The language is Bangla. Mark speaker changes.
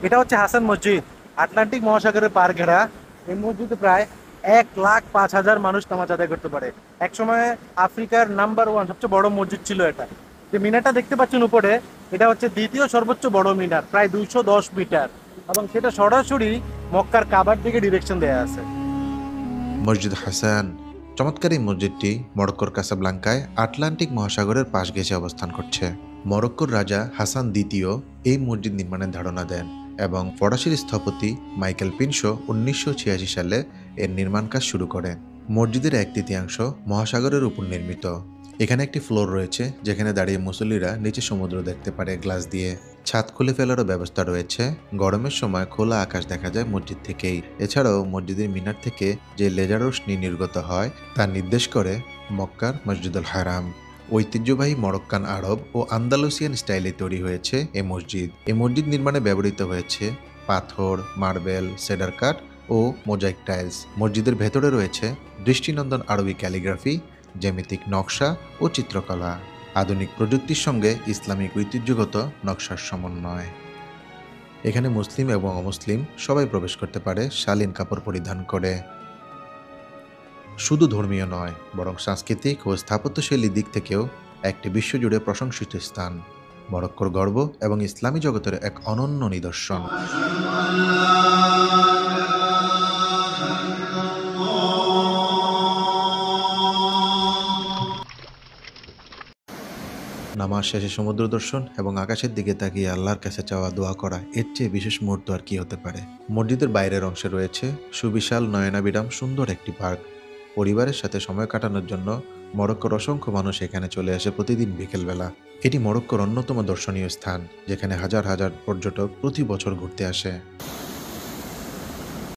Speaker 1: এটা হচ্ছে হাসান মসজিদ, আটলান্টিক মহাসাগরের পার ঘেরা। এই মসজিদে প্রায় 1,05,000 মানুষ নামাজ আদায় করতে পারে। একসময় আফ্রিকার নাম্বার ওয়ান সবচেয়ে বড় মসজিদ ছিল এটা। যে মিনারটা দেখতে পাচ্ছেন উপরে, এটা হচ্ছে দ্বিতীয় সর্বোচ্চ বড় মিনার, প্রায় 210 মিটার, এবং সেটা সরাসরি মক্কার কাবার দিকে ডিরেকশন দেয়া আছে।
Speaker 2: মসজিদ হাসান। চমৎকার এই মসজিদটি মরক্কোর কাসাব্লাঙ্কায় আটলান্টিক মহাসাগরের পাশ ঘেঁষে অবস্থান করছে। মরক্কোর রাজা হাসান দ্বিতীয় এই মসজিদ নির্মাণের ধারণা দেন এবং ফরাসির স্থপতি মাইকেল পিনশো 1986 সালে এর নির্মাণ কাজ শুরু করেন। মসজিদের 1/3 মহাসাগরের উপর নির্মিত। এখানে একটি ফ্লোর রয়েছে যেখানে দাঁড়িয়ে মুসল্লিরা নিচে সমুদ্র দেখতে পারে গ্লাস দিয়ে। ছাদ খুলে ফেলারও ব্যবস্থা রয়েছে। গরমের সময় খোলা আকাশ দেখা যায় মসজিদ থেকেই। এছাড়াও মসজিদের মিনার থেকে যে লেজার রোশনি নির্গত হয় তা নির্দেশ করে মক্কার মসজিদুল হারাম। ঐতিহ্যবাহী মরক্কান আরব ও আন্দালুসিয়ান স্টাইলে তৈরি হয়েছে এই মসজিদ। এই মসজিদ নির্মাণে ব্যবহৃত হয়েছে পাথর, মার্বেল, সেডার কাঠ ও মোজাইক টাইলস। মসজিদের ভেতরে রয়েছে দৃষ্টিনন্দন আরবি ক্যালিগ্রাফি, জ্যামিতিক নকশা ও চিত্রকলা। আধুনিক প্রযুক্তির সঙ্গে ইসলামিক ঐতিহ্যগত নকশার সমন্বয়। এখানে মুসলিম এবং অমুসলিম সবাই প্রবেশ করতে পারে শালীন কাপড় পরিধান করে। শুধু ধর্মীয় নয়, বরং সাংস্কৃতিক ও স্থাপত্যশৈলী দিক থেকেও একটি বিশ্বজুড়ে প্রশংসিত স্থান। মরক্কোর গর্ব এবং ইসলামী জগতের এক অনন্য নিদর্শন। নামাজ শেষে সমুদ্র দর্শন এবং আকাশের দিকে তাকিয়ে আল্লাহর কাছে চাওয়া দোয়া করা, এর চেয়ে বিশেষ মুহূর্ত আর কি হতে পারে। মসজিদের বাইরের অংশে রয়েছে সুবিশাল নয়নাবিরাম সুন্দর একটি পার্ক। পরিবারের সাথে সময় কাটানোর জন্য মরক্কোর অসংখ্য মানুষ এখানে চলে আসে প্রতিদিন বিকেলবেলা। এটি মরক্কোর অন্যতম দর্শনীয় স্থান যেখানে হাজার হাজার পর্যটক প্রতি বছর ঘুরতে আসে।